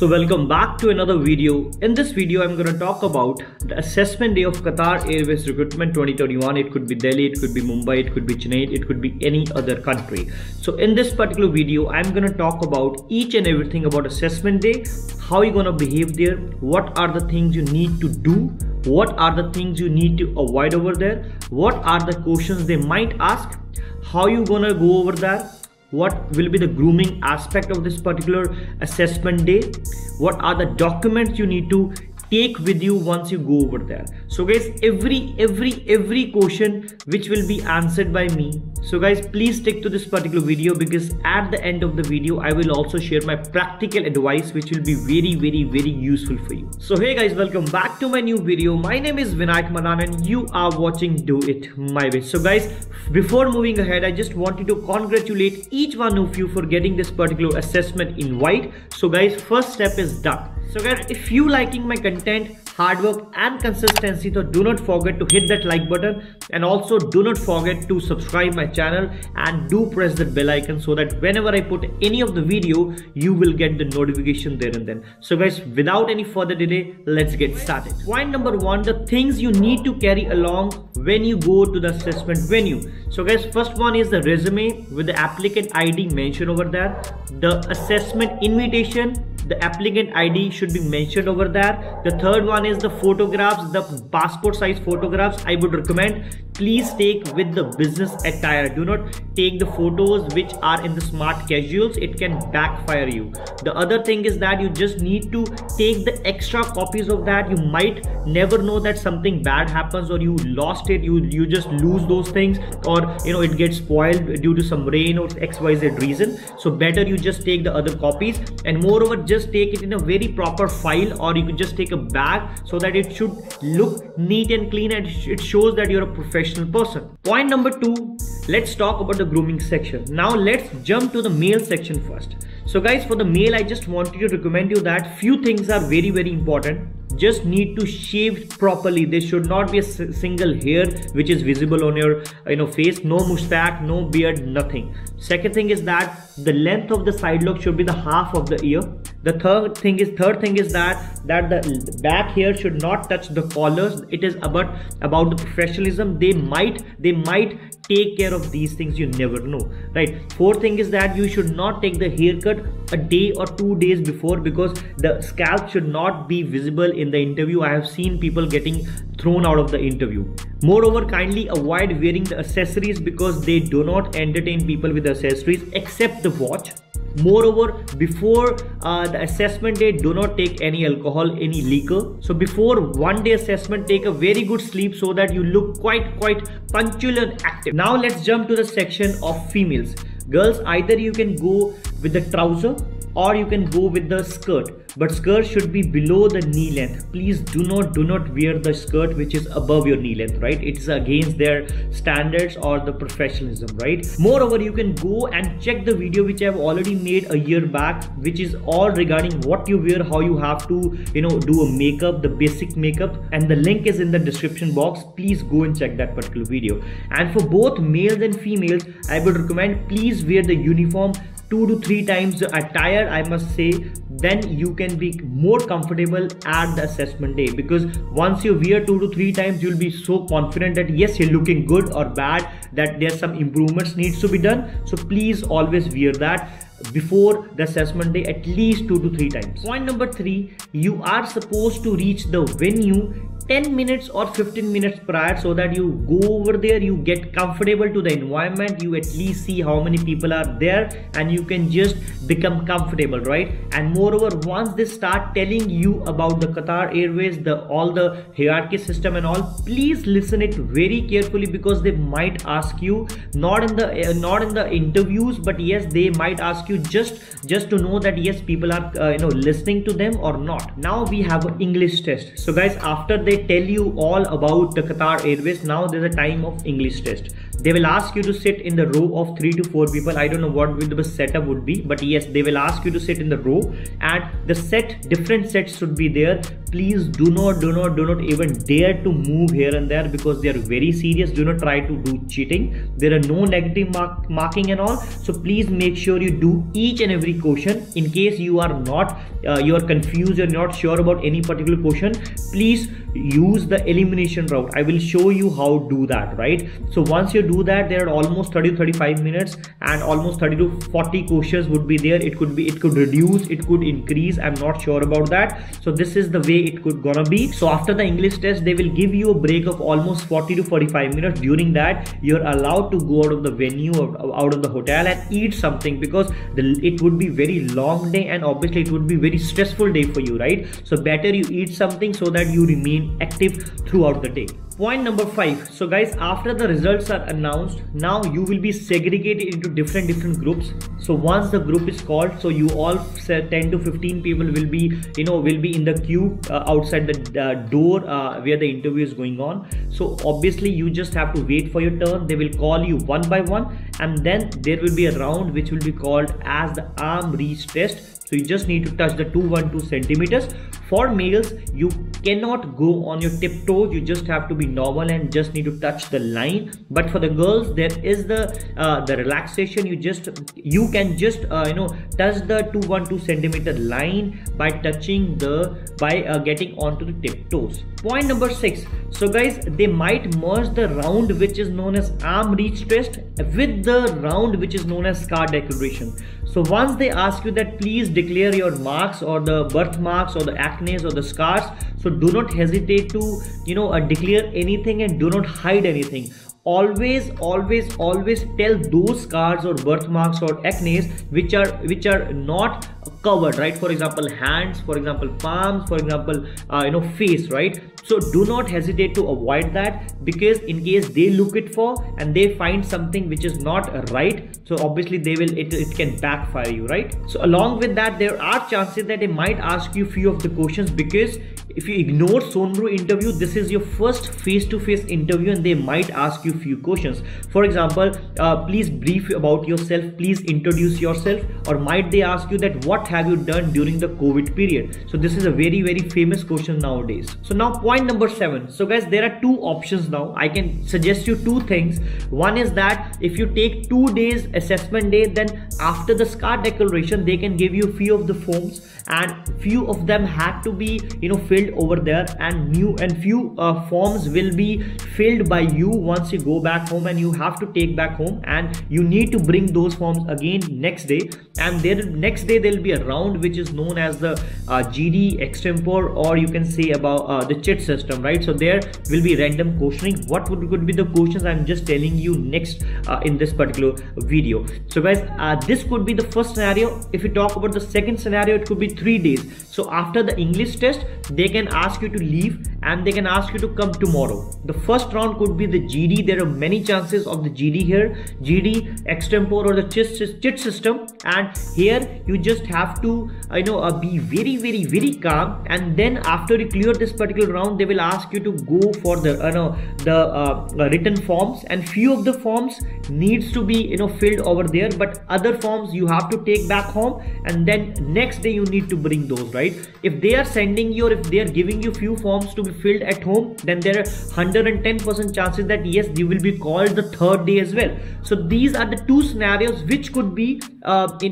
So welcome back to another video. In this video, I'm going to talk about the assessment day of Qatar Airways Recruitment 2021. It could be Delhi, it could be Mumbai, it could be Chennai, it could be any other country. So in this particular video, I'm going to talk about each and everything about assessment day, how you're going to behave there, what are the things you need to do, what are the things you need to avoid over there, what are the questions they might ask, how you going to go over there, what will be the grooming aspect of this particular assessment day, what are the documents you need to take with you once you go over there. So guys, every question which will be answered by me. So guys, please stick to this particular video, because at the end of the video I will also share my practical advice which will be very useful for you. So hey guys, welcome back to my new video. My name is Vinayak Madan and you are watching Do It My Way. So guys, before moving ahead, I just wanted to congratulate each one of you for getting this particular assessment invite. So guys, first step is done. So guys, if you liking my content, hard work and consistency, so do not forget to hit that like button, and also do not forget to subscribe my channel and do press that bell icon so that whenever I put any of the video, you will get the notification there and then. So guys, without any further delay, let's get started. Point number one, the things you need to carry along when you go to the assessment venue. So guys, first one is the resume with the applicant ID mentioned over there, the assessment invitation, the applicant ID should be mentioned over there. The third one is the photographs, the passport size photographs. I would recommend please take with the business attire. Do not take the photos which are in the smart casuals. It can backfire you. The other thing is that you just need to take the extra copies of that. You might never know that something bad happens, or you lost it, you just lose those things, or it gets spoiled due to some rain or XYZ reason. So better you just take the other copies, and moreover just take it in a very proper file, or you could just take a bag so that it should look neat and clean and it shows that you're a professional person. Point number two, let's talk about the grooming section. Now let's jump to the male section first. So guys, for the male, I just wanted to recommend you that few things are very important. Just need to shave properly. There should not be a single hair which is visible on your face. No mustache, no beard, nothing. Second thing is that the length of the side lock should be the half of the ear. The third thing is that the back hair should not touch the collars. It is about the professionalism. They might take care of these things, you never know, right? Fourth thing is that you should not take the haircut a day or 2 days before, because the scalp should not be visible in the interview. I have seen people getting thrown out of the interview. Moreover, kindly avoid wearing the accessories, because they do not entertain people with the accessories except the watch. Moreover, before the assessment day, do not take any alcohol, any liquor. So before one day assessment, take a very good sleep so that you look quite punctual and active. Now let's jump to the section of females. Girls, either you can go with the trouser or you can go with the skirt, but skirt should be below the knee length. Please do not wear the skirt which is above your knee length, right? It's against their standards or the professionalism, right? Moreover, you can go and check the video which I've already made a year back, which is all regarding what you wear, how you have to do a makeup, the basic makeup, and the link is in the description box. Please go and check that particular video. And for both males and females, I would recommend please wear the uniform 2 to 3 times the attire, I must say. Then you can be more comfortable at the assessment day, because once you wear 2 to 3 times, you'll be so confident that yes, you're looking good or bad, that there's some improvements needs to be done. So please always wear that before the assessment day at least 2 to 3 times. Point number 3, you are supposed to reach the venue 10 minutes or 15 minutes prior, so that you go over there, you get comfortable to the environment, you at least see how many people are there, and you can just become comfortable, right? And moreover, once they start telling you about the Qatar Airways, all the hierarchy system and all, please listen it very carefully, because they might ask you, not in the interviews, but yes, they might ask you just to know that yes, people are listening to them or not. Now we have an English test. So guys, after they tell you all about the Qatar Airways, now there's a time of English test. They will ask you to sit in the row of 3 to 4 people. I don't know what the setup would be, but yes, they will ask you to sit in the row, and the different sets should be there. Please do not even dare to move here and there, because they are very serious. Do not try to do cheating. There are no negative marking and all. So please make sure you do each and every question. In case you are confused, you're not sure about any particular question, please use the elimination route. I will show you how to do that, right? So once you do that, there are almost 30 to 35 minutes and almost 30 to 40 questions would be there. It could reduce, it could increase, I'm not sure about that. So this is the way it could gonna be. So after the English test, they will give you a break of almost 40 to 45 minutes. During that, you're allowed to go out of the venue or out of the hotel and eat something, because it would be very long day, and obviously it would be very stressful day for you, right? So better you eat something so that you remain active throughout the day. Point number 5. So guys, after the results are announced, now you will be segregated into different groups. So once the group is called, so you all 10 to 15 people will be in the queue outside the door where the interview is going on. So obviously you just have to wait for your turn. They will call you one by one, and then there will be a round which will be called as the arm reach test. So you just need to touch the 212 centimeters. For males, you cannot go on your tiptoes. You just have to be normal and just need to touch the line. But for the girls, there is the relaxation. You can just touch the 212 centimeter line by getting onto the tiptoes. Point number 6. So guys, they might merge the round which is known as arm reach test with the round which is known as scar declaration. So once they ask you that please declare your marks or the birthmarks or the acne or the scars, so do not hesitate to declare anything and do not hide anything. Always tell those scars or birthmarks or acne which are not covered, right? For example, hands, for example, palms, for example, face, right? So do not hesitate to avoid that, because in case they look it for and they find something which is not right, so obviously it can backfire you, right? So along with that, there are chances that they might ask you few of the questions, because if you ignore Sonru interview, this is your first face-to-face interview and they might ask you few questions. For example, please brief about yourself, please introduce yourself, or might they ask you that what have you done during the COVID period. So this is a very famous question nowadays. So now point number 7. So guys, there are two options now. I can suggest you two things. One is that if you take 2 days assessment day, then after the scar declaration, they can give you few of the forms, and few of them had to be filled over there, and few forms will be filled by you once you go back home, and you have to take back home, and you need to bring those forms again next day. And next day there will be a round which is known as the GD extempore, or you can say about the chit system, right? So there will be random questioning. What could be the questions? I'm just telling you next in this particular video. So guys, this could be the first scenario. If you talk about the second scenario, it could be 3 days. So after the English test, they can ask you to leave and they can ask you to come tomorrow. The first round could be the GD. There are many chances of the GD here, GD extempore or the chit system, and here you just have to be very calm, and then after you clear this particular round, they will ask you to go for the written forms, and few of the forms needs to be filled over there, but other forms you have to take back home, and then next day you need to bring those, right? If they are sending you, or if they are giving you few forms to be filled at home, then there are 110% chances that yes, you will be called the third day as well. So these are the two scenarios which could be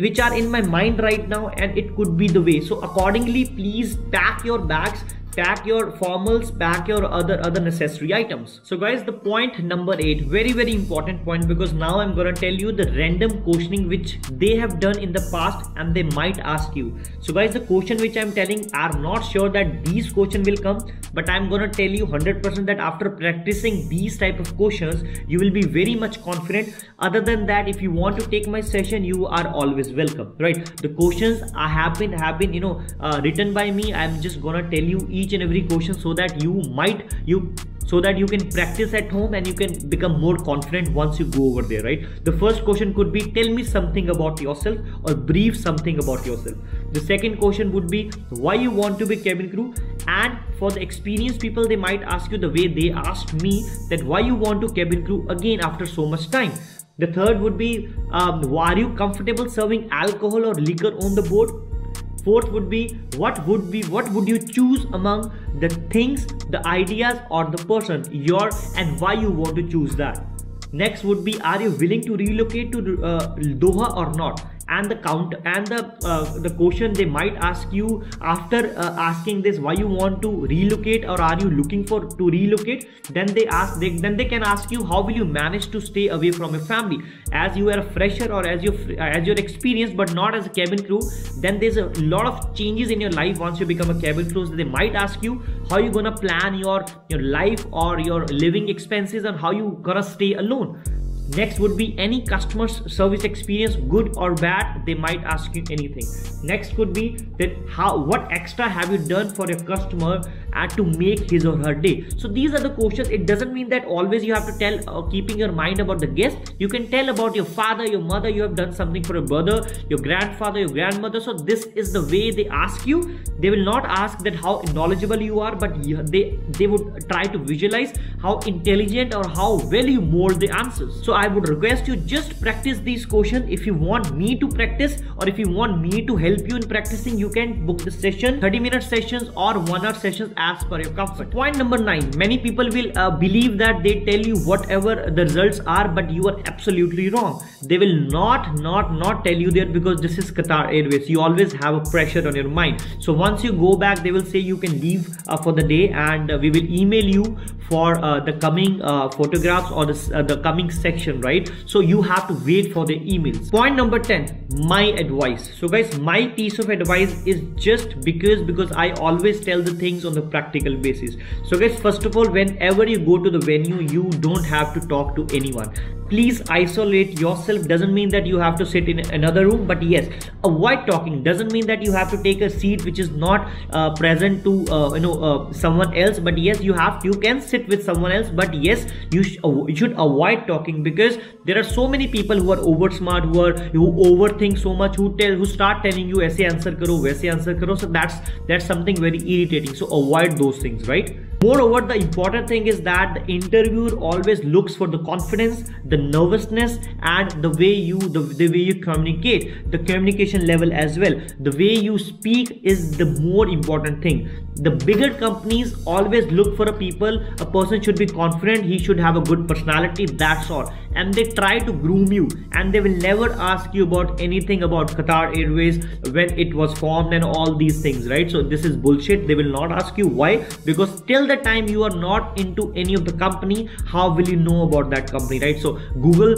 which are in my mind right now, and it could be the way. So accordingly, please pack your bags, pack your formals, pack your other necessary items. So guys, the point number 8, very important point, because now I'm gonna tell you the random questioning which they have done in the past and they might ask you. So guys, the question which I'm telling, are not sure that these questions will come, but I'm gonna tell you 100% that after practicing these type of questions, you will be very much confident. Other than that, if you want to take my session, you are always welcome, right? The questions have been written by me. I'm just gonna tell you each and every question so that you can practice at home and you can become more confident once you go over there, right? The first question could be, tell me something about yourself, or brief something about yourself. The second question would be, why you want to be cabin crew, and for the experienced people, they might ask you the way they asked me, that why you want to cabin crew again after so much time. The third would be, are you comfortable serving alcohol or liquor on the board? Fourth would be, what would you choose among the things, the ideas, or the person, and why you want to choose that? Next would be, are you willing to relocate to Doha or not? And the question they might ask you after asking this, why you want to relocate or are you looking to relocate, then they can ask you, how will you manage to stay away from your family, as you are a fresher or as you're experienced but not as a cabin crew. Then there's a lot of changes in your life once you become a cabin crew. So they might ask you how you gonna plan your life or your living expenses and how you gonna stay alone. Next would be any customer service experience, good or bad. They might ask you anything. Next could be that what extra have you done for your customer to make his or her day. So these are the questions. It doesn't mean that always you have to tell keeping your mind about the guest. You can tell about your father, your mother, you have done something for your brother, your grandfather, your grandmother. So this is the way they ask you. They will not ask that how knowledgeable you are, but they would try to visualize how intelligent or how well you mold the answers. So I would request you, just practice these questions. If you want me to practice or if you want me to help you in practicing, you can book the session, 30-minute sessions or 1-hour sessions as per your comfort. Point number 9, many people will believe that they tell you whatever the results are, but you are absolutely wrong. They will not tell you that, because this is Qatar Airways. You always have a pressure on your mind. So once you go back, they will say you can leave for the day, and we will email you for the coming photographs or the coming section, right? So you have to wait for the emails. Point number 10, my advice. So guys, my piece of advice is just because I always tell the things on the practical basis. So guys, first of all, whenever you go to the venue, you don't have to talk to anyone. Please isolate yourself. Doesn't mean that you have to sit in another room, but yes, avoid talking. Doesn't mean that you have to take a seat which is not present to someone else, but yes, you can sit with someone else, but yes, you should avoid talking, because there are so many people who are over smart, who overthink so much, who start telling you aise answer karo, waise answer karo. So that's something very irritating. So avoid those things, right? Moreover, the important thing is that the interviewer always looks for the confidence, the nervousness, and the way you communicate, the communication level as well. The way you speak is the more important thing. The bigger companies always look for a person should be confident, he should have a good personality, that's all. And they try to groom you, and they will never ask you about anything about Qatar Airways, when it was formed and all these things, right? So this is bullshit. They will not ask you. Why? Because till the time you are not into any of the company, how will you know about that company, right? So Google,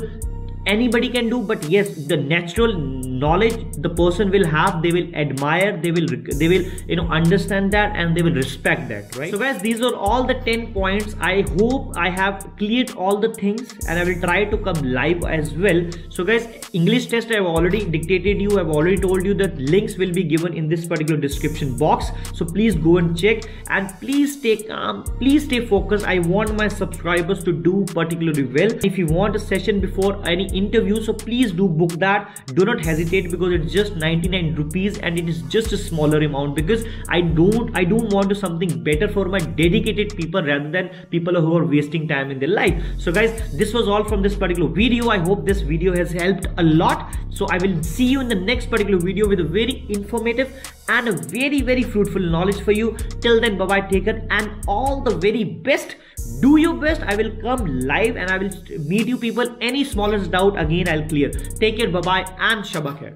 anybody can do, but yes, the natural knowledge the person will have, they will admire, they will understand that, and they will respect that, right? So guys, these are all the 10 points. I hope I have cleared all the things, and I will try to come live as well. So guys, English test I have already dictated you. I've already told you that links will be given in this particular description box, so please go and check, and please stay calm, please stay focused. I want my subscribers to do particularly well. If you want a session before any interview, so please do book that. Do not hesitate, because it's just 99 rupees and it is just a smaller amount, because I don't want to something better for my dedicated people rather than people who are wasting time in their life. So guys, this was all from this particular video. I hope this video has helped a lot. So I will see you in the next particular video with a very informative and a very fruitful knowledge for you. Till then, bye bye, take care, and all the very best. Do your best. I will come live and I will meet you people. Any smallest doubt, again I'll clear. Take care, bye bye, and Shabak hai.